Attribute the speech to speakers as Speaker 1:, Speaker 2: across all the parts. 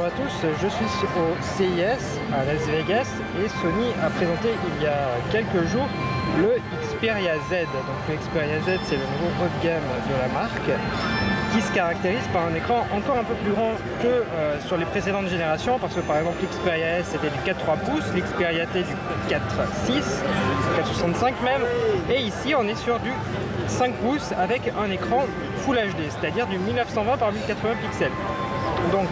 Speaker 1: à tous, je suis au CIS à Las Vegas et Sony a présenté il y a quelques jours le Xperia Z. Donc le Xperia Z, c'est le nouveau haut de gamme de la marque qui se caractérise par un écran encore un peu plus grand que sur les précédentes générations, parce que par exemple l'Xperia S c'était du 4.3 pouces, l'Xperia T du 4.6, 4.65 même, et ici on est sur du 5 pouces avec un écran Full HD, c'est-à-dire du 1920 par 1080 pixels. Donc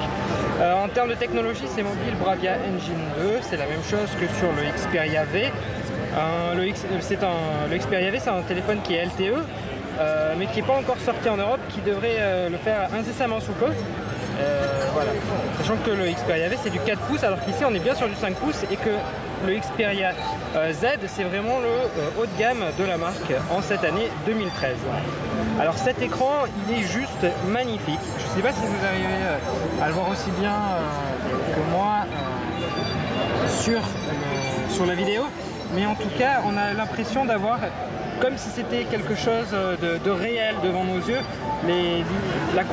Speaker 1: en termes de technologie, c'est mobile Bravia Engine 2, c'est la même chose que sur le Xperia V. Le Xperia V, c'est un téléphone qui est LTE, mais qui n'est pas encore sorti en Europe, qui devrait le faire incessamment sous peu. Voilà. Sachant que le Xperia V c'est du 4 pouces, alors qu'ici on est bien sur du 5 pouces, et que le Xperia Z c'est vraiment le haut de gamme de la marque en cette année 2013. Alors cet écran, il est juste magnifique. Je ne sais pas si vous arrivez à le voir aussi bien que moi sur la vidéo, mais en tout cas on a l'impression d'avoir comme si c'était quelque chose de réel devant nos yeux. Les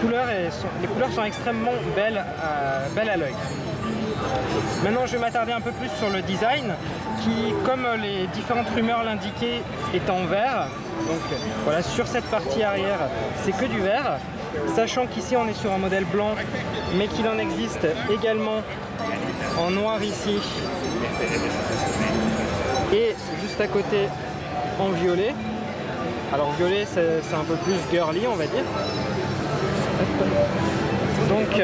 Speaker 1: couleurs sont extrêmement belles à l'œil. Maintenant je vais m'attarder un peu plus sur le design qui, comme les différentes rumeurs l'indiquaient, est en vert. Donc voilà, sur cette partie arrière c'est que du vert, sachant qu'ici on est sur un modèle blanc mais qu'il en existe également en noir ici et juste à côté en violet. Alors violet c'est un peu plus girly on va dire. Donc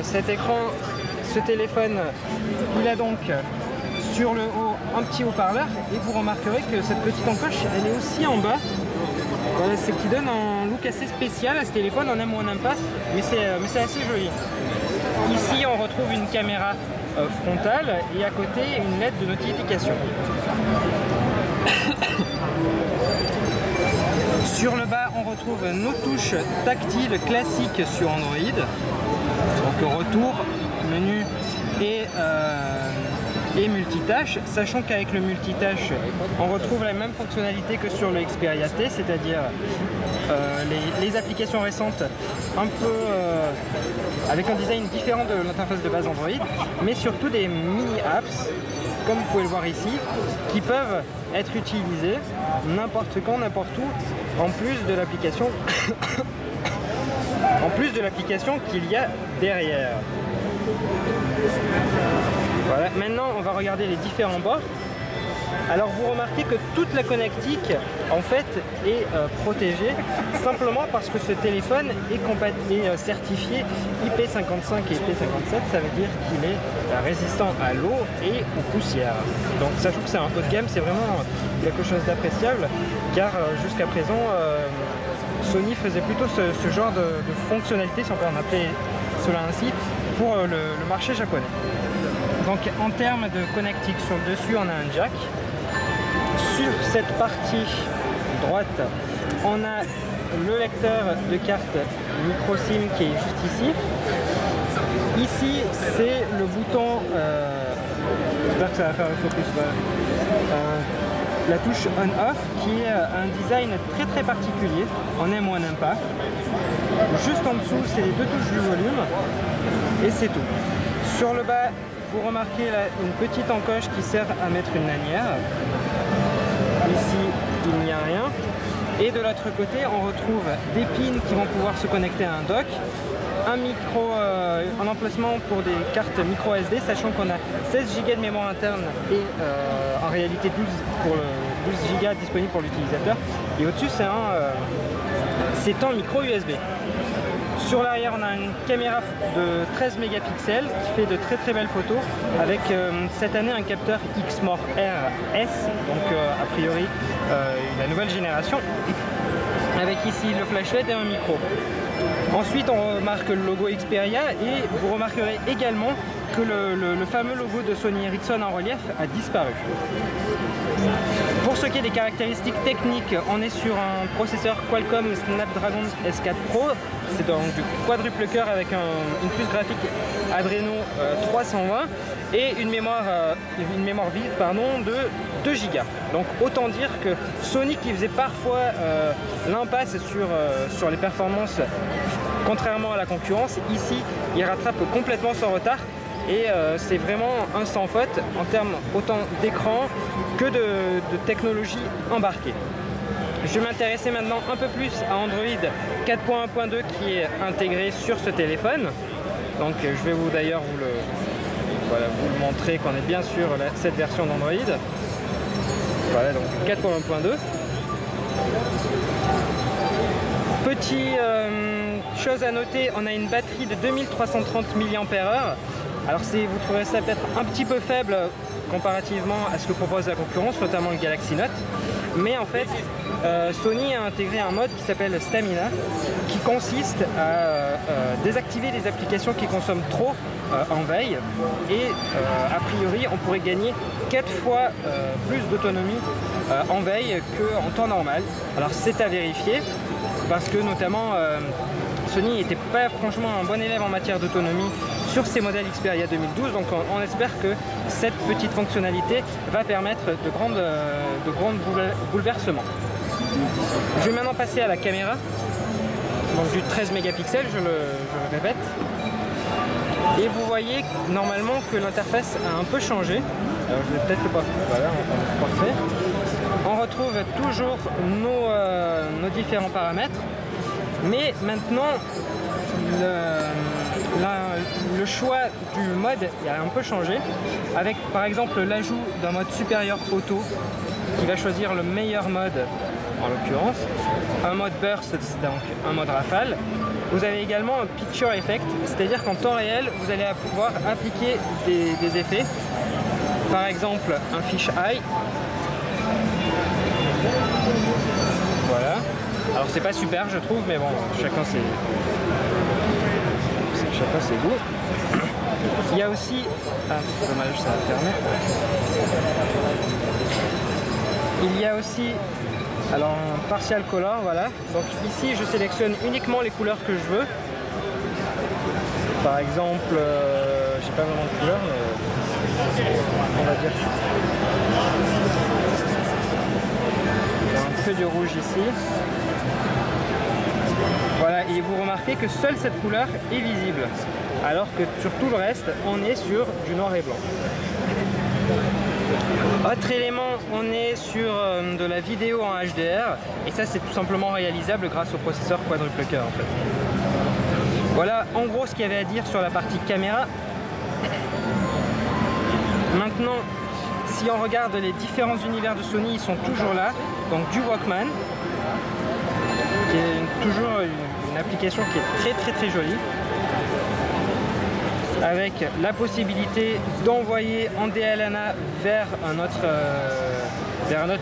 Speaker 1: cet écran, ce téléphone, il a donc sur le haut un petit haut-parleur, et vous remarquerez que cette petite encoche elle est aussi en bas. Voilà, c'est qui donne un look assez spécial à ce téléphone, on aime ou on n'aime pas, mais c'est assez joli. Ici on retrouve une caméra frontale et à côté une LED de notification. Sur le bas, on retrouve nos touches tactiles classiques sur Android. Donc retour, menu et multitâche, sachant qu'avec le multitâche, on retrouve la même fonctionnalité que sur le Xperia T, c'est-à-dire les applications récentes un peu avec un design différent de l'interface de base Android, mais surtout des mini-apps, comme vous pouvez le voir ici, qui peuvent être utilisées n'importe quand, n'importe où, en plus de l'application qu'il y a derrière. Voilà, maintenant on va regarder les différents bords. Alors vous remarquez que toute la connectique en fait est protégée simplement parce que ce téléphone est certifié IP55 et IP57, ça veut dire qu'il est résistant à l'eau et aux poussières. Donc sachant que c'est un haut de gamme, c'est vraiment quelque chose d'appréciable, car jusqu'à présent Sony faisait plutôt ce genre de fonctionnalité, si on peut en appeler cela ainsi, pour le marché japonais. Donc en termes de connectique, sur le dessus on a un jack. Sur cette partie droite, on a le lecteur de carte micro SIM qui est juste ici. Ici, c'est le bouton, j'espère que ça va faire le focus, la touche on-off qui est un design très très particulier, on aime ou on n'aime pas. Juste en dessous, c'est les deux touches du volume et c'est tout. Sur le bas, vous remarquez là, une petite encoche qui sert à mettre une lanière. Ici, il n'y a rien. Et de l'autre côté, on retrouve des pins qui vont pouvoir se connecter à un dock, un emplacement pour des cartes micro SD, sachant qu'on a 16 Go de mémoire interne et en réalité 12 Go disponibles pour l'utilisateur. Et au-dessus, c'est un micro USB. Sur l'arrière, on a une caméra de 13 mégapixels qui fait de très très belles photos avec cette année un capteur Exmor RS, donc a priori la nouvelle génération, avec ici le flashlight et un micro. Ensuite, on remarque le logo Xperia et vous remarquerez également que le fameux logo de Sony Ericsson en relief a disparu. Pour ce qui est des caractéristiques techniques, on est sur un processeur Qualcomm Snapdragon S4 Pro, c'est donc du quadruple cœur avec une puce graphique Adreno 320 et une mémoire vive de 2 Go. Donc autant dire que Sony, qui faisait parfois l'impasse sur les performances Contrairement à la concurrence, ici il rattrape complètement son retard et c'est vraiment un sans faute en termes autant d'écran que de technologie embarquée. Je vais m'intéresser maintenant un peu plus à Android 4.1.2 qui est intégré sur ce téléphone. Donc je vais d'ailleurs vous le montrer qu'on est bien sur cette version d'Android. Voilà, donc 4.1.2. Petite chose à noter, on a une batterie de 2330 mAh. Alors vous trouverez ça peut-être un petit peu faible comparativement à ce que propose la concurrence, notamment le Galaxy Note. Mais en fait, Sony a intégré un mode qui s'appelle Stamina, qui consiste à désactiver les applications qui consomment trop en veille. Et a priori, on pourrait gagner 4 fois plus d'autonomie en veille qu'en temps normal. Alors c'est à vérifier, parce que notamment Sony n'était pas franchement un bon élève en matière d'autonomie sur ses modèles Xperia 2012, donc on espère que cette petite fonctionnalité va permettre de grands bouleversements. Je vais maintenant passer à la caméra, donc du 13 mégapixels, je le répète. Et vous voyez normalement que l'interface a un peu changé. Alors je vais peut-être pas. Voilà, parfait. On retrouve toujours nos différents paramètres, mais maintenant le choix du mode a un peu changé, avec par exemple l'ajout d'un mode supérieur auto qui va choisir le meilleur mode en l'occurrence, un mode burst, donc un mode rafale. Vous avez également un picture effect, c'est-à-dire qu'en temps réel vous allez pouvoir appliquer des effets, par exemple un fish eye. Voilà, alors c'est pas super je trouve, mais bon, chacun ses goûts. Il y a aussi, dommage ça a fermé. Il y a aussi alors un partial color, voilà. Donc ici je sélectionne uniquement les couleurs que je veux. Par exemple, j'ai pas vraiment de couleur, mais on va dire. Il y a un peu de rouge ici. Voilà, et vous remarquez que seule cette couleur est visible, alors que sur tout le reste, on est sur du noir et blanc. Autre élément, on est sur de la vidéo en HDR, et ça c'est tout simplement réalisable grâce au processeur quadruple cœur en fait. Voilà en gros ce qu'il y avait à dire sur la partie caméra. Maintenant, si on regarde les différents univers de Sony, ils sont toujours là, donc du Walkman, qui est toujours une application qui est très jolie, avec la possibilité d'envoyer en DLNA vers un autre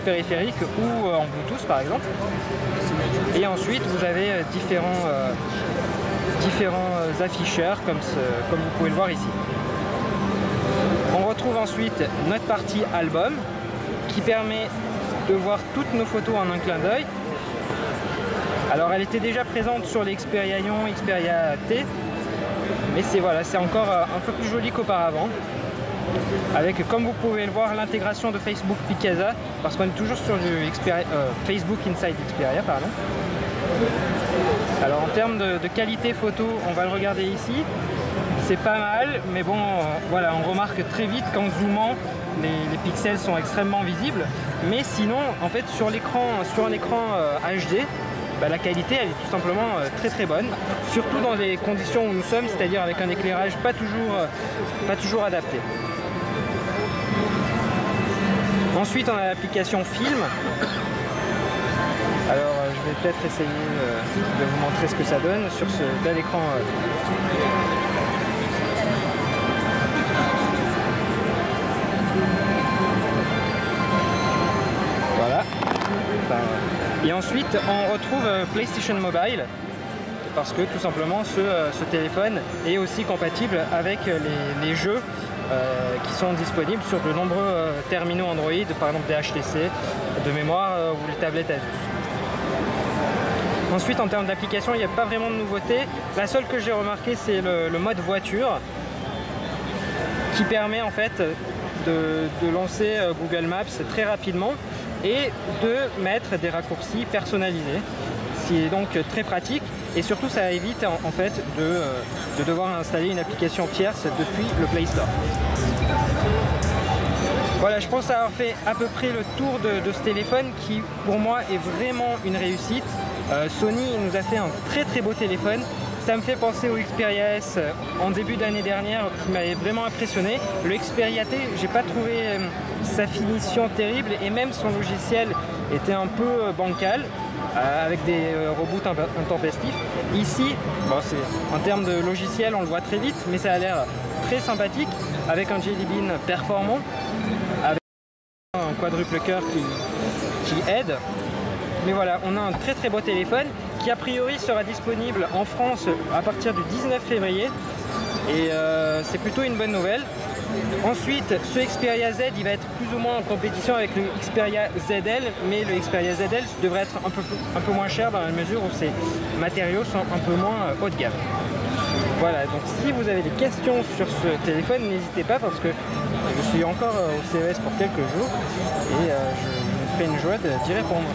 Speaker 1: périphérique ou en Bluetooth par exemple. Et ensuite vous avez différents afficheurs comme vous pouvez le voir ici. On retrouve ensuite notre partie album qui permet de voir toutes nos photos en un clin d'œil. Alors elle était déjà présente sur les Xperia Ion, Xperia T, mais c'est encore un peu plus joli qu'auparavant, avec, comme vous pouvez le voir, l'intégration de Facebook Picasa, parce qu'on est toujours sur du Facebook Inside Xperia, pardon. Alors en termes de qualité photo, on va le regarder ici, c'est pas mal, mais bon, voilà, on remarque très vite qu'en zoomant, les pixels sont extrêmement visibles, mais sinon, en fait, sur un écran HD, la qualité elle est tout simplement très bonne, surtout dans les conditions où nous sommes, c'est-à-dire avec un éclairage pas toujours adapté. Ensuite on a l'application Film. Alors je vais peut-être essayer de vous montrer ce que ça donne sur ce bel écran. Voilà. Et ensuite on retrouve PlayStation Mobile, parce que tout simplement ce téléphone est aussi compatible avec les jeux qui sont disponibles sur de nombreux terminaux Android, par exemple des HTC de mémoire ou les tablettes Asus. Ensuite en termes d'application il n'y a pas vraiment de nouveauté. La seule que j'ai remarqué c'est le mode voiture qui permet en fait de lancer Google Maps très rapidement et de mettre des raccourcis personnalisés, ce qui est donc très pratique et surtout ça évite en fait de devoir installer une application tierce depuis le Play Store. Voilà, je pense avoir fait à peu près le tour de ce téléphone qui pour moi est vraiment une réussite. Sony nous a fait un très très beau téléphone. Ça me fait penser au Xperia S en début d'année dernière qui m'avait vraiment impressionné. Le Xperia T, j'ai pas trouvé sa finition terrible et même son logiciel était un peu bancal avec des reboots intempestifs. Ici, bon, en termes de logiciel, on le voit très vite, mais ça a l'air très sympathique avec un Jelly Bean performant, avec un quadruple cœur qui aide. Mais voilà, on a un très très beau téléphone qui a priori sera disponible en France à partir du 19 février et c'est plutôt une bonne nouvelle. Ensuite, ce Xperia Z, il va être plus ou moins en compétition avec le Xperia ZL, mais le Xperia ZL devrait être un peu moins cher dans la mesure où ses matériaux sont un peu moins haut de gamme. Voilà, donc si vous avez des questions sur ce téléphone, n'hésitez pas parce que je suis encore au CES pour quelques jours et je me ferai une joie d'y répondre.